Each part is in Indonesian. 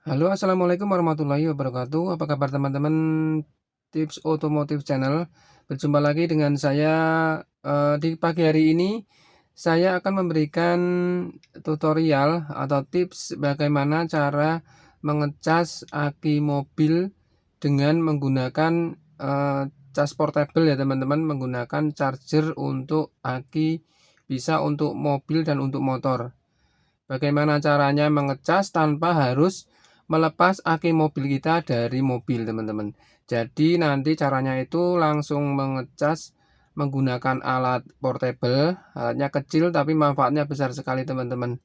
Halo, assalamualaikum warahmatullahi wabarakatuh. Apa kabar teman-teman Tips Otomotif Channel? Berjumpa lagi dengan saya di pagi hari ini. Saya akan memberikan tutorial atau tips bagaimana cara mengecas aki mobil dengan menggunakan cas portable ya teman-teman, menggunakan charger untuk aki, bisa untuk mobil dan untuk motor. Bagaimana caranya mengecas tanpa harus melepas aki mobil kita dari mobil, teman-teman. Jadi nanti caranya itu langsung mengecas menggunakan alat portable, alatnya kecil tapi manfaatnya besar sekali, teman-teman.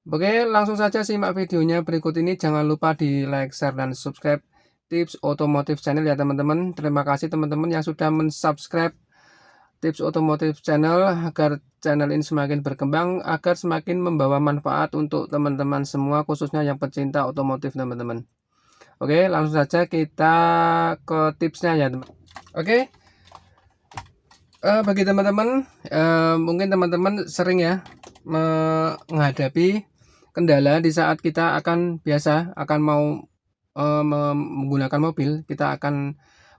Oke, langsung saja simak videonya berikut ini. Jangan lupa di like, share, dan subscribe Tips Otomotif Channel ya teman-teman. Terima kasih teman-teman yang sudah mensubscribe Tips Otomotif Channel agar channel ini semakin berkembang, agar semakin membawa manfaat untuk teman-teman semua, khususnya yang pecinta otomotif teman-teman. Oke, langsung saja kita ke tipsnya ya teman. Oke, bagi teman-teman, mungkin teman-teman sering ya menghadapi kendala di saat kita akan mau menggunakan mobil, kita akan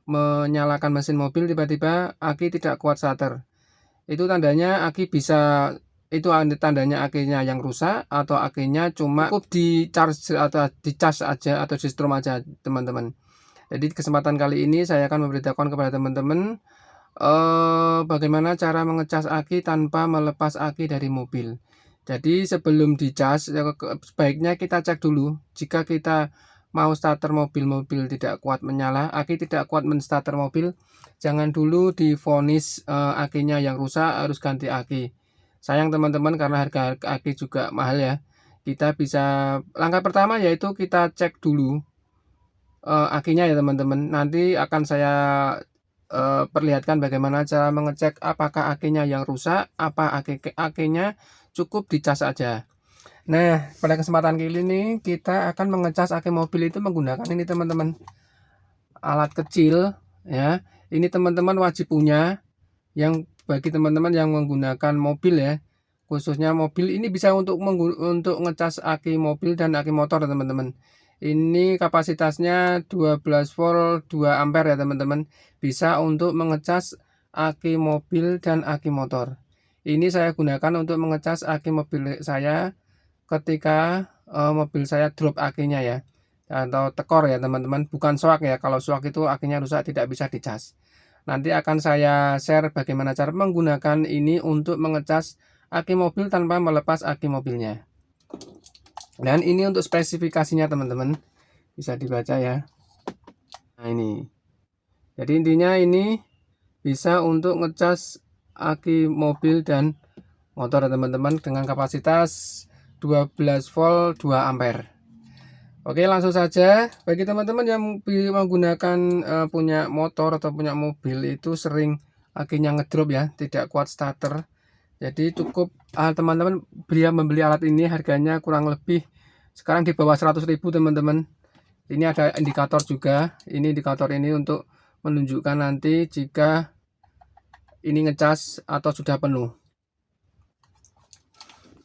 menyalakan mesin mobil, tiba-tiba aki tidak kuat starter. Itu tandanya tandanya akinya yang rusak atau akinya cuma cukup di charge atau di cas aja atau di strom aja teman-teman. Jadi kesempatan kali ini saya akan memberitahukan kepada teman-teman bagaimana cara mengecas aki tanpa melepas aki dari mobil. Jadi sebelum dicas sebaiknya kita cek dulu jika kita mau starter mobil tidak kuat menyala, aki tidak kuat menstarter mobil, jangan dulu divonis akinya yang rusak harus ganti aki. Sayang teman-teman, karena harga aki juga mahal ya. Kita bisa langkah pertama yaitu kita cek dulu akinya ya teman-teman. Nanti akan saya perlihatkan bagaimana cara mengecek apakah akinya yang rusak, akinya cukup dicas saja. Nah, pada kesempatan kali ini kita akan mengecas aki mobil itu menggunakan ini teman-teman, alat kecil ya. Ini teman-teman wajib punya, yang bagi teman-teman yang menggunakan mobil ya, khususnya mobil, ini bisa untuk ngecas aki mobil dan aki motor teman-teman. Ini kapasitasnya 12 volt 2 ampere ya teman-teman, bisa untuk mengecas aki mobil dan aki motor. Ini saya gunakan untuk mengecas aki mobil saya ketika mobil saya drop akinya ya, atau tekor ya teman-teman, bukan shock ya. Kalau shock itu akinya rusak, tidak bisa dicas. Nanti akan saya share bagaimana cara menggunakan ini untuk mengecas aki mobil tanpa melepas aki mobilnya. Dan ini untuk spesifikasinya teman-teman, bisa dibaca ya. Nah ini, jadi intinya ini bisa untuk ngecas aki mobil dan motor teman-teman dengan kapasitas 12 volt 2 ampere. Oke, langsung saja. Bagi teman-teman yang menggunakan punya motor atau punya mobil, itu sering akinya ngedrop ya, tidak kuat starter. Jadi cukup teman-teman membeli alat ini, harganya kurang lebih sekarang di bawah 100.000 teman-teman. Ini ada indikator juga. Ini indikator ini untuk menunjukkan nanti jika ini ngecas atau sudah penuh.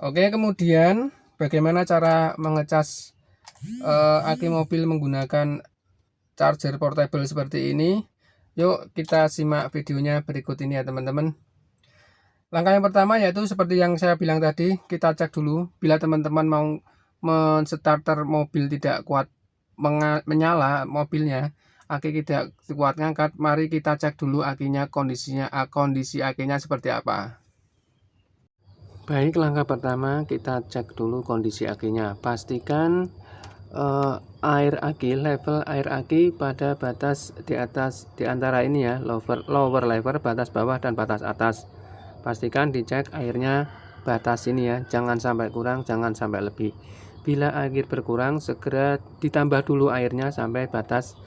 Oke, kemudian bagaimana cara mengecas aki mobil menggunakan charger portable seperti ini? Yuk kita simak videonya berikut ini ya teman-teman. Langkah yang pertama yaitu seperti yang saya bilang tadi, kita cek dulu bila teman-teman mau menstarter mobil tidak kuat menyala mobilnya, aki tidak kuat ngangkat, mari kita cek dulu akinya, kondisi akinya seperti apa. Baik, langkah pertama kita cek dulu kondisi akinya. Pastikan level air aki pada batas di antara ini ya, lower level, batas bawah dan batas atas. Pastikan dicek airnya batas ini ya, jangan sampai kurang, jangan sampai lebih. Bila air berkurang, segera ditambah dulu airnya sampai batas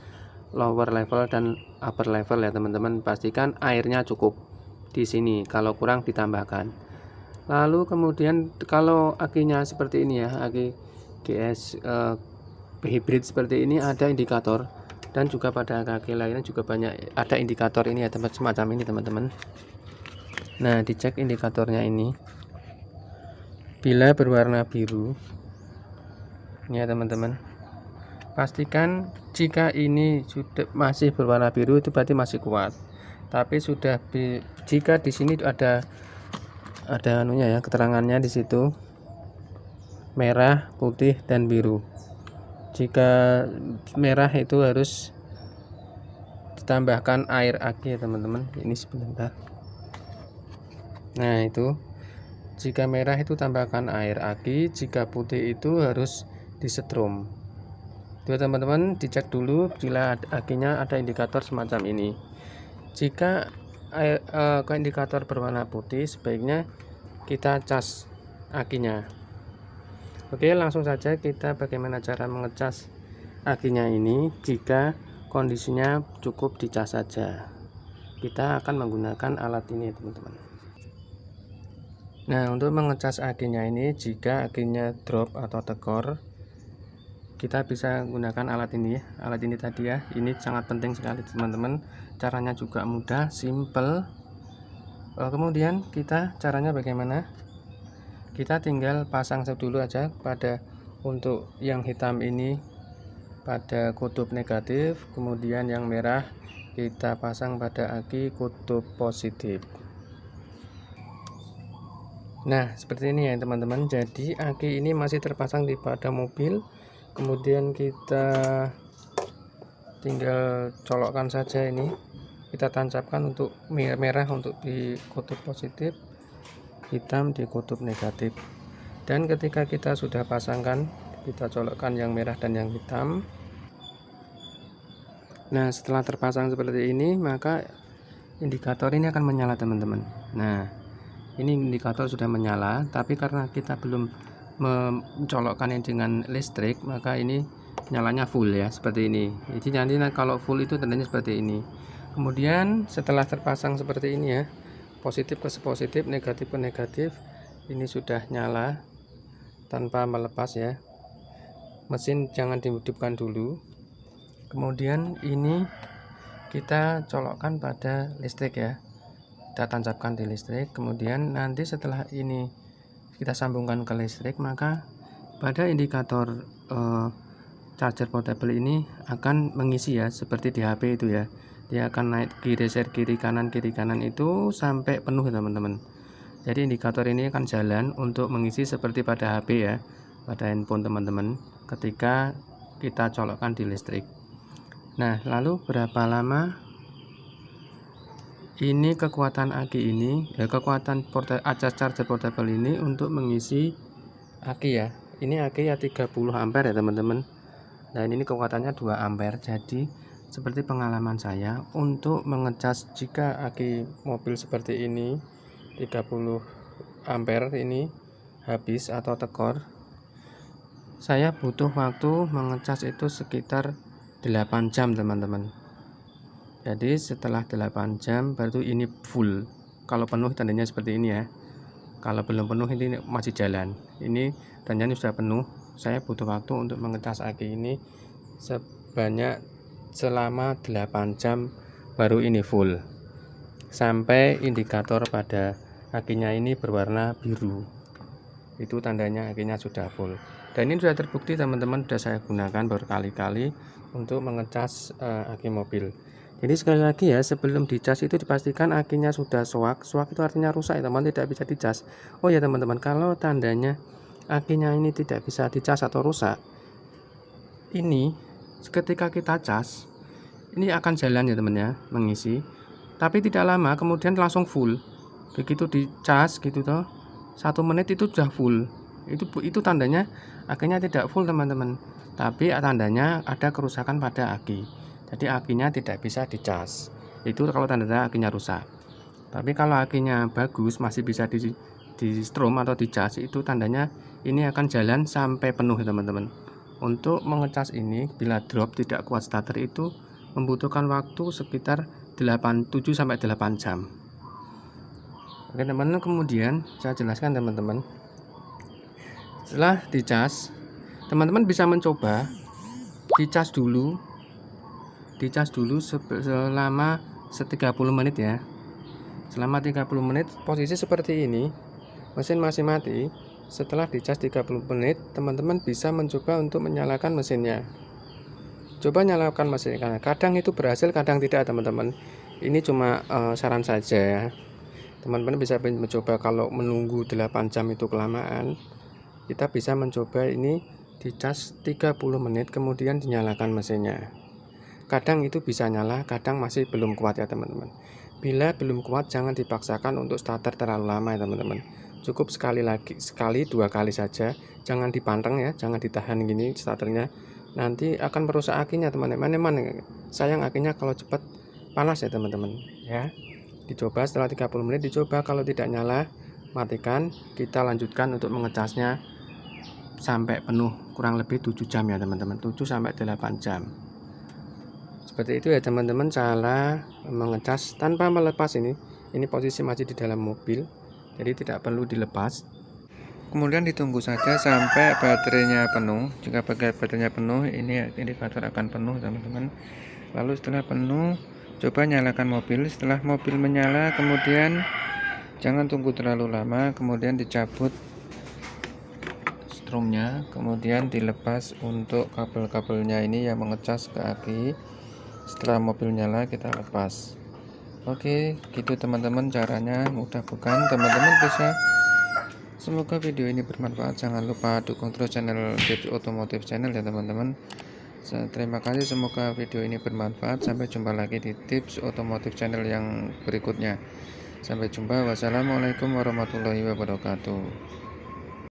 lower level dan upper level ya teman-teman. Pastikan airnya cukup di sini, kalau kurang ditambahkan. Lalu kemudian kalau akinya seperti ini ya, aki GS hybrid seperti ini, ada indikator, dan juga pada aki lainnya juga banyak ada indikator ini ya teman, semacam ini teman-teman. Nah, dicek indikatornya ini, bila berwarna biru ini ya teman-teman, pastikan jika ini sudah masih berwarna biru itu berarti masih kuat. Tapi jika di sini ada anunya ya, keterangannya di situ merah, putih, dan biru. Jika merah itu harus ditambahkan air aki ya teman-teman. Ini sebentar. Nah itu, jika merah itu tambahkan air aki, jika putih itu harus disetrum. Itu teman-teman, dicek dulu bila akinya ada indikator semacam ini. Jika indikator berwarna putih, sebaiknya kita cas akinya. Oke, langsung saja kita bagaimana cara mengecas akinya ini. Jika kondisinya cukup dicas saja, kita akan menggunakan alat ini teman-teman. Nah, untuk mengecas akinya ini, jika akinya drop atau tekor, kita bisa gunakan alat ini ya, alat ini tadi ya. Ini sangat penting sekali teman-teman, caranya juga mudah, simple. Kemudian caranya bagaimana, kita tinggal pasang dulu aja pada untuk yang hitam ini pada kutub negatif, kemudian yang merah kita pasang pada aki kutub positif. Nah seperti ini ya teman-teman, jadi aki ini masih terpasang pada mobil. Kemudian kita tinggal colokkan saja ini, kita tancapkan untuk merah untuk di kutub positif, hitam di kutub negatif. Dan ketika kita sudah pasangkan, kita colokkan yang merah dan yang hitam. Nah setelah terpasang seperti ini, maka indikator ini akan menyala teman-teman. Nah ini indikator sudah menyala, tapi karena kita belum mencolokkannya dengan listrik, maka ini nyalanya full ya, seperti ini. Jadi nanti kalau full itu tandanya seperti ini. Kemudian setelah terpasang seperti ini ya, positif ke positif, negatif ke negatif, ini sudah nyala tanpa melepas ya. Mesin jangan dihidupkan dulu. Kemudian ini kita colokkan pada listrik ya, kita tancapkan di listrik. Kemudian nanti setelah ini kita sambungkan ke listrik, maka pada indikator charger portable ini akan mengisi ya, seperti di HP itu ya, dia akan naik geser kiri kanan itu sampai penuh teman-teman. Jadi indikator ini akan jalan untuk mengisi seperti pada HP ya, pada handphone teman-teman, ketika kita colokkan di listrik. Nah lalu berapa lama ini kekuatan aki ini ya, kekuatan charger portable ini untuk mengisi aki ya. Ini aki ya 30 ampere ya teman-teman. Nah ini kekuatannya 2 ampere. Jadi seperti pengalaman saya untuk mengecas jika aki mobil seperti ini 30 ampere ini habis atau tekor, saya butuh waktu mengecas itu sekitar 8 jam teman-teman. Jadi setelah 8 jam baru ini full. Kalau penuh tandanya seperti ini ya. Kalau belum penuh ini masih jalan. Ini tandanya sudah penuh. Saya butuh waktu untuk mengecas aki ini selama 8 jam baru ini full. Sampai indikator pada akinya ini berwarna biru. Itu tandanya akinya sudah full. Dan ini sudah terbukti teman-teman, sudah saya gunakan berkali-kali untuk mengecas aki mobil. Jadi sekali lagi ya, sebelum dicas itu dipastikan akinya sudah soak. Soak itu artinya rusak ya teman, tidak bisa dicas. Oh ya teman-teman, kalau tandanya akinya ini tidak bisa dicas atau rusak, ini ketika kita cas ini akan jalan ya teman ya, mengisi, tapi tidak lama kemudian langsung full. Begitu dicas gitu toh, 1 menit itu sudah full. Itu tandanya akinya tidak full teman-teman, tapi tandanya ada kerusakan pada aki. Jadi akinya tidak bisa dicas. Itu kalau tanda akinya rusak. Tapi kalau akinya bagus, masih bisa di strom atau dicas, itu tandanya ini akan jalan sampai penuh teman-teman. Untuk mengecas ini bila drop tidak kuat starter itu membutuhkan waktu sekitar 7 sampai 8 jam. Oke teman-teman, kemudian saya jelaskan teman-teman. Setelah dicas, teman-teman bisa mencoba dicas dulu selama 30 menit ya. Selama 30 menit posisi seperti ini, mesin masih mati. Setelah dicas 30 menit, teman-teman bisa mencoba untuk menyalakan mesinnya. Coba nyalakan mesin, karena kadang itu berhasil, kadang tidak teman-teman. Ini cuma saran saja ya. Teman-teman bisa mencoba. Kalau menunggu 8 jam itu kelamaan, kita bisa mencoba ini dicas 30 menit kemudian dinyalakan mesinnya. Kadang itu bisa nyala, kadang masih belum kuat ya teman-teman. Bila belum kuat, jangan dipaksakan untuk starter terlalu lama ya teman-teman. Cukup sekali 2 kali saja. Jangan dipanteng ya, jangan ditahan gini starternya. Nanti akan merusak akinya teman-teman. Sayang akinya kalau cepat panas ya teman-teman ya. Dicoba setelah 30 menit, dicoba. Kalau tidak nyala, matikan. Kita lanjutkan untuk mengecasnya sampai penuh, kurang lebih 7 jam ya teman-teman. 7 sampai 8 jam. Seperti itu ya teman-teman, cara mengecas tanpa melepas ini. Ini posisi masih di dalam mobil, jadi tidak perlu dilepas. Kemudian ditunggu saja sampai baterainya penuh. Jika baterainya penuh, ini indikator akan penuh teman-teman. Lalu setelah penuh, coba nyalakan mobil. Setelah mobil menyala, kemudian jangan tunggu terlalu lama, kemudian dicabut strumnya, kemudian dilepas untuk kabel-kabelnya ini yang mengecas ke aki. Setelah mobil nyala, kita lepas. Oke, gitu teman-teman, caranya mudah bukan? Teman-teman bisa. Semoga video ini bermanfaat. Jangan lupa dukung terus channel Tips Otomotif Channel ya teman-teman. Terima kasih, semoga video ini bermanfaat. Sampai jumpa lagi di Tips Otomotif Channel yang berikutnya. Sampai jumpa. Wassalamualaikum warahmatullahi wabarakatuh.